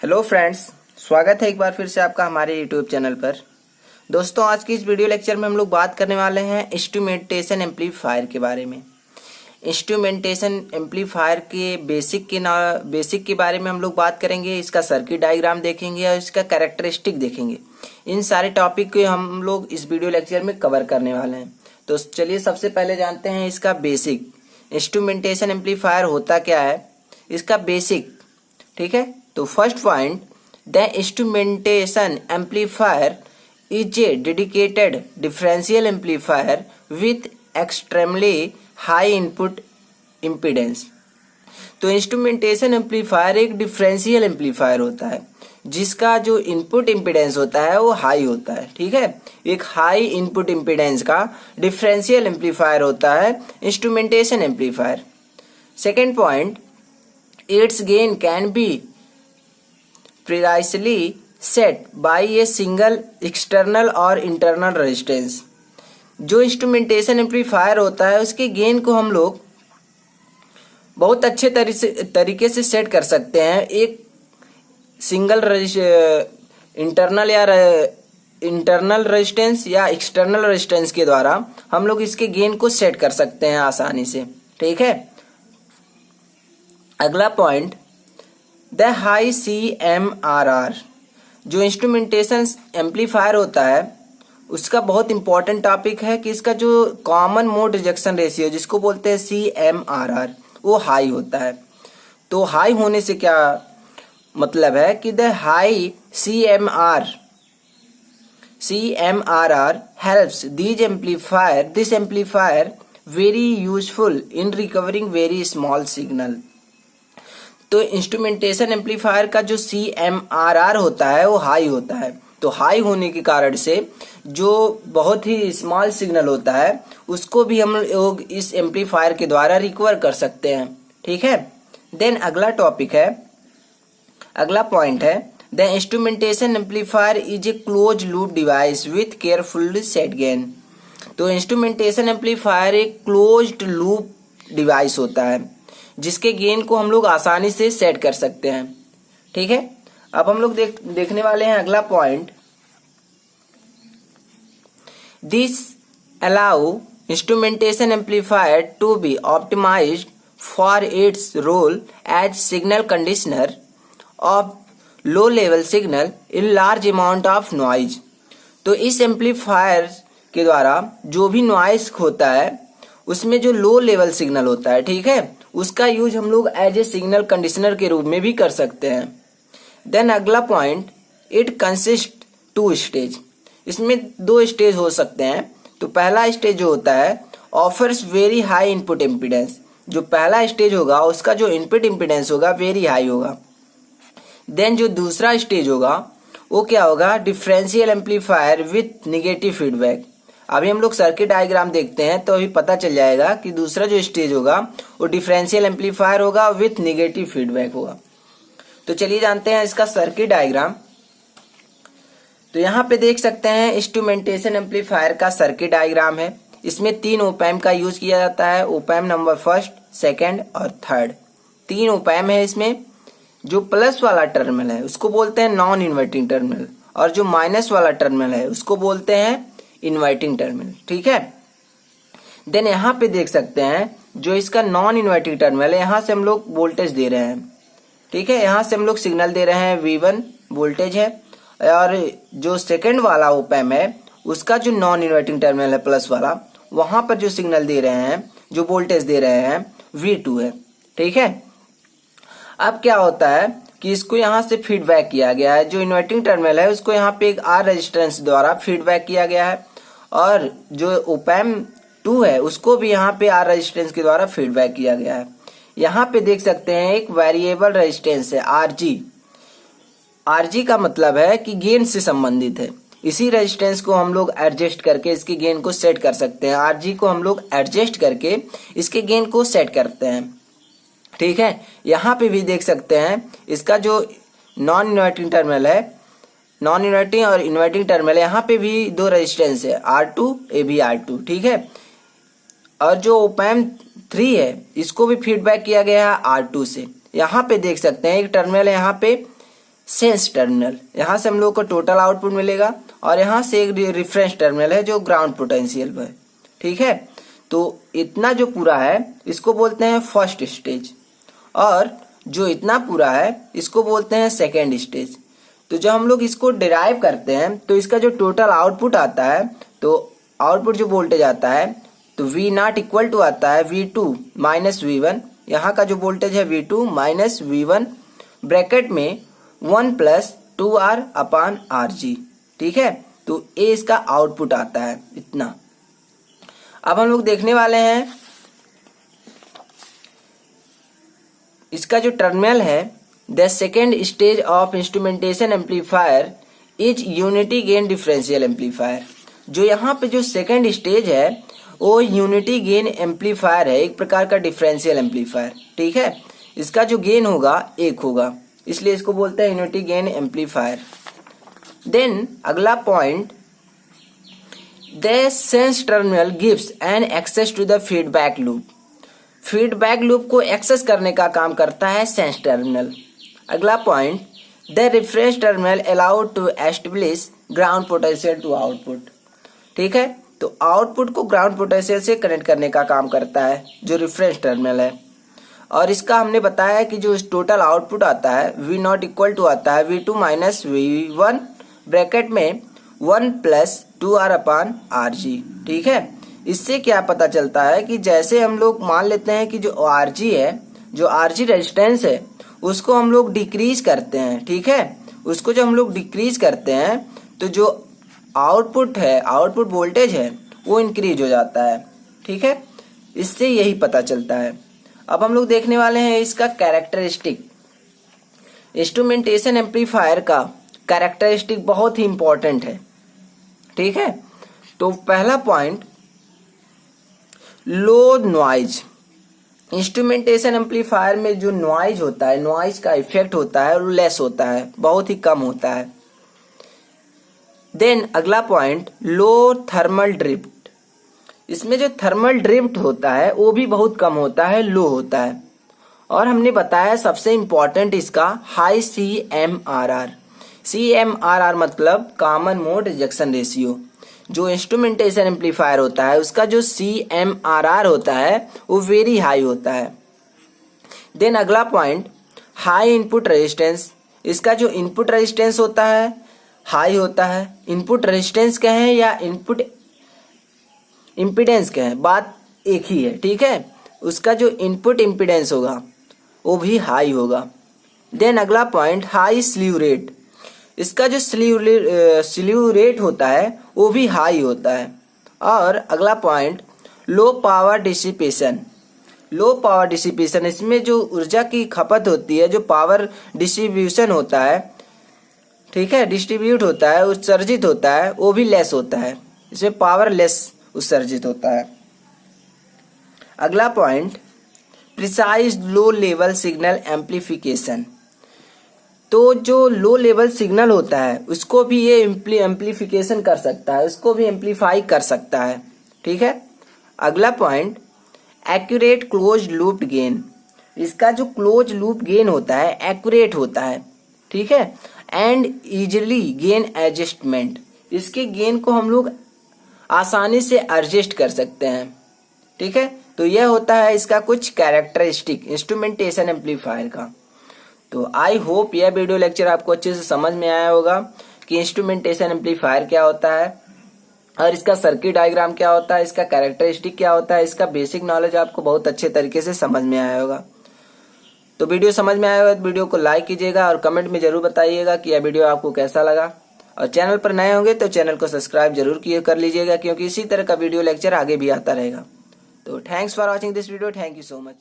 Hello friends, स्वागत है एक बार फिर से आपका हमारे यूट्यूब चैनल पर। दोस्तों, आज की इस वीडियो लेक्चर में हम लोग बात करने वाले हैं इंस्ट्रूमेंटेशन एम्पलीफायर के बारे में। इंस्ट्रूमेंटेशन एम्पलीफायर के बेसिक के बारे में हम लोग बात करेंगे। इसका सर्किट डायग्राम देखेंगे और इसका कैरेक्टरिस्टिक देखेंगे। इन सारे टॉपिक को हम लोग इस वीडियो लेक्चर में कवर करने वाले हैं। तो चलिए सबसे पहले जानते हैं इसका बेसिक। इंस्ट्रूमेंटेशन एम्पलीफायर होता क्या है, इसका बेसिक। ठीक है, तो first point, the instrumentation amplifier is a dedicated differential amplifier with extremely high input impedance. तो इंस्ट्रूमेंटेशन एम्पलीफायर एक डिफरेंशियल एम्पलीफायर होता है जिसका जो इनपुट इम्पीडेंस होता है वो हाई होता है। ठीक है, एक हाई इनपुट इम्पीडेंस का डिफरेंशियल एम्पलीफायर होता है instrumentation amplifier. Second point, it's gain can be precisely set by a single external और internal resistance। जो इंस्ट्रूमेंटेशन एम्पलीफायर होता है उसके गेन को हम लोग बहुत अच्छे तरीके से सेट कर सकते हैं। एक सिंगल इंटरनल रेजिस्टेंस या एक्सटर्नल रेजिस्टेंस के द्वारा हम लोग इसके गेन को सेट कर सकते हैं आसानी से। ठीक है, अगला पॉइंट, द हाई CMRR। जो इंस्ट्रूमेंटेशन एम्पलीफायर होता है उसका बहुत इंपॉर्टेंट टॉपिक है कि इसका जो कॉमन मोड रिजेक्शन रेशियो जिसको बोलते हैं CMRR वो हाई होता है। तो हाई होने से क्या मतलब है कि the high CMRR helps this amplifier very useful in recovering very small signal। तो इंस्ट्रूमेंटेशन एम्पलीफायर का जो CMRR होता है वो हाई होता है। तो हाई होने के कारण से जो बहुत ही स्मॉल सिग्नल होता है उसको भी हम लोग इस एम्पलीफायर के द्वारा रिकवर कर सकते हैं। ठीक है, देन अगला पॉइंट है, the instrumentation amplifier is a close loop device with carefully set gain. तो इंस्ट्रूमेंटेशन एम्पलीफायर एक क्लोज्ड लूप डिवाइस होता है जिसके गेन को हम लोग आसानी से सेट कर सकते हैं। ठीक है, अब हम लोग देखने वाले हैं अगला point, this allow instrumentation amplifier to be optimised for its role as signal conditioner of low level signal in large amount of noise. तो इस एम्पलीफायर के द्वारा जो भी नॉइज होता है उसमें जो लो लेवल सिग्नल होता है, ठीक है, उसका यूज हम लोग एज ए सिग्नल कंडीशनर के रूप में भी कर सकते हैं। देन अगला पॉइंट, इट कंसिस्ट 2 स्टेज। इसमें 2 स्टेज हो सकते हैं। तो पहला स्टेज जो होता है offers very high input impedance. जो पहला स्टेज होगा उसका जो इनपुट इम्पीडेंस होगा वेरी हाई होगा। देन जो दूसरा स्टेज होगा वो क्या होगा, differential amplifier with negative feedback. अभी हम लोग सर्किट डायग्राम देखते हैं तो अभी पता चल जाएगा कि दूसरा जो स्टेज होगा वो डिफरेंशियल एम्पलीफायर होगा विथ निगेटिव फीडबैक होगा। तो चलिए जानते हैं इसका सर्किट डायग्राम। तो यहाँ पे देख सकते हैं इंस्ट्रूमेंटेशन एम्पलीफायर का सर्किट डायग्राम है। इसमें 3 ओप एम्प का यूज किया जाता है। ओप एम्प नंबर 1, 2 और 3। 3 ओप एम्प है। इसमें जो प्लस वाला टर्मिनल है उसको बोलते हैं नॉन इन्वर्टिंग टर्मिनल और जो माइनस वाला टर्मिनल है उसको बोलते हैं इन्वर्टिंग टर्मिनल। ठीक है, देन यहाँ पे देख सकते हैं जो इसका नॉन इन्वर्टिंग टर्मिनल है यहाँ से हम लोग वोल्टेज दे रहे हैं। ठीक है, यहाँ से हम लोग सिग्नल दे रहे हैं, V1 वोल्टेज है। और जो सेकंड वाला ओप एम्प है उसका जो नॉन इन्वर्टिंग टर्मिनल है प्लस वाला, वहां पर जो सिग्नल दे रहे हैं, जो वोल्टेज दे रहे हैं, V2 है। ठीक है, अब क्या होता है कि इसको यहाँ से फीडबैक किया गया है। जो इन्वर्टिंग टर्मिनल है उसको यहाँ पे एक R रेजिस्टेंस द्वारा फीडबैक किया गया है और जो ओप एम्प 2 है उसको भी यहाँ पे R रेजिस्टेंस के द्वारा फीडबैक किया गया है। यहाँ पे देख सकते हैं एक वेरिएबल रेजिस्टेंस है RG। RG का मतलब है कि गेन से संबंधित है। इसी रेजिस्टेंस को हम लोग एडजस्ट करके इसके गेन को सेट कर सकते हैं। RG को हम लोग एडजस्ट करके इसके गेन को सेट करते हैं। ठीक है, यहाँ पे भी देख सकते हैं इसका जो नॉन इन्वर्टिंग टर्मिनल है, नॉन इन्वर्टिंग और इन्वर्टिंग टर्मिनल, यहाँ पे भी 2 रेजिस्टेंस है, R2 ये भी R2। ठीक है, और जो ओप एम्प 3 है इसको भी फीडबैक किया गया है R2 से। यहाँ पे देख सकते हैं एक टर्मिनल यहाँ पे सेंस टर्मिनल, यहाँ से हम लोग को टोटल आउटपुट मिलेगा और यहाँ से एक रिफरेंस टर्मिनल है जो ग्राउंड पोटेंशियल पर, ठीक है। तो इतना जो पूरा है इसको बोलते हैं फर्स्ट स्टेज, और जो इतना पूरा है इसको बोलते हैं सेकेंड स्टेज। तो जब हम लोग इसको डिराइव करते हैं तो इसका जो टोटल आउटपुट आता है, तो आउटपुट जो वोल्टेज आता है तो V0 इक्वल टू आता है V2 माइनस V1, यहाँ का जो वोल्टेज है V2 माइनस V1 ब्रैकेट में 1 प्लस 2R अपान RG, ठीक है। तो ये इसका आउटपुट आता है इतना। अब हम लोग देखने वाले हैं इसका जो टर्मिनल है, the second stage of instrumentation amplifier is unity gain differential amplifier. जो यहाँ पे जो सेकेंड स्टेज है वो यूनिटी गेन एम्पलीफायर है, एक प्रकार का डिफरेंशियल एम्पलीफायर, ठीक है। इसका जो गेन होगा 1 होगा, इसलिए इसको बोलते हैं यूनिटी गेन एम्पलीफायर। देन अगला point, the sense terminal gives an access to the feedback loop. Feedback loop को एक्सेस करने का काम करता है सेंस टर्मिनल। अगला point, the reference terminal allowed to establish ground potential to output, ठीक है। तो आउटपुट को ग्राउंड पोटेंशियल से कनेक्ट करने का काम करता है जो रिफरेंस टर्मिनल है। और इसका हमने बताया कि जो टोटल आउटपुट आता है V0 इक्वल टू आता है V2 माइनस V1 ब्रैकेट में 1 प्लस 2R अपान RG, ठीक है। इससे क्या पता चलता है कि जैसे हम लोग मान लेते हैं कि जो RG है, जो RG रेजिस्टेंस है उसको हम लोग डिक्रीज करते हैं, ठीक है। उसको जब हम लोग डिक्रीज करते हैं तो जो आउटपुट है, आउटपुट वोल्टेज है वो इंक्रीज हो जाता है, ठीक है। इससे यही पता चलता है। अब हम लोग देखने वाले हैं इसका कैरेक्टरिस्टिक। इंस्ट्रूमेंटेशन एम्पलीफायर का कैरेक्टरिस्टिक बहुत ही इंपॉर्टेंट है, ठीक है। तो पहला पॉइंट, लो नॉइज। इंस्ट्रूमेंटेशन एम्पलीफायर में जो नॉइज होता है, नॉइज का इफेक्ट होता है वो लेस होता है, बहुत ही कम होता है। देन अगला पॉइंट, लो थर्मल ड्रिफ्ट। इसमें जो थर्मल ड्रिफ्ट होता है वो भी बहुत कम होता है, लो होता है। और हमने बताया सबसे इंपॉर्टेंट इसका हाई CMRR। CMRR मतलब कॉमन मोड रिजेक्शन रेशियो। जो इंस्ट्रूमेंटेशन एम्पलीफायर होता है उसका जो CMRR होता है वो वेरी हाई होता है। देन अगला पॉइंट, हाई इनपुट रेजिस्टेंस। इसका जो इनपुट रेजिस्टेंस होता है हाई होता है। इनपुट रेजिस्टेंस कहें या इनपुट इम्पीडेंस कहें, बात एक ही है, ठीक है। उसका जो इनपुट इम्पीडेंस होगा वो भी हाई होगा। देन अगला पॉइंट, हाई स्लीव रेट। इसका जो स्लीव रेट होता है वो भी हाई होता है। और अगला point, low power dissipation. Low power dissipation, इसमें जो ऊर्जा की खपत होती है, जो पावर डिस्ट्रीब्यूशन होता है, ठीक है, डिस्ट्रीब्यूट होता है, उत्सर्जित होता है, वो भी लेस होता है। इसमें पावर लेस उत्सर्जित होता है। अगला पॉइंट, प्रिसाइज लो लेवल सिग्नल एम्पलीफिकेशन। तो जो लो लेवल सिग्नल होता है उसको भी ये एम्पलीफिकेशन कर सकता है, उसको भी एम्पलीफाई कर सकता है, ठीक है। अगला point, accurate close loop gain. इसका जो क्लोज लूप गेन होता है एक्यूरेट होता है, ठीक है। And easily gain adjustment. इसके गेन को हम लोग आसानी से एडजस्ट कर सकते हैं, ठीक है। तो यह होता है इसका कुछ कैरेक्टरिस्टिक इंस्ट्रूमेंटेशन एम्पलीफायर का। तो आई होप यह वीडियो लेक्चर आपको अच्छे से समझ में आया होगा कि इंस्ट्रूमेंटेशन एम्पलीफायर क्या होता है और इसका सर्किट डायग्राम क्या होता है, इसका कैरेक्टरिस्टिक क्या होता है, इसका बेसिक नॉलेज आपको बहुत अच्छे तरीके से समझ में आया होगा। तो वीडियो समझ में आया होगा तो वीडियो को लाइक कीजिएगा और कमेंट में जरूर बताइएगा कि यह वीडियो आपको कैसा लगा। और चैनल पर नए होंगे तो चैनल को सब्सक्राइब जरूर कर लीजिएगा, क्योंकि इसी तरह का वीडियो लेक्चर आगे भी आता रहेगा। तो thanks for watching this video, thank you so much.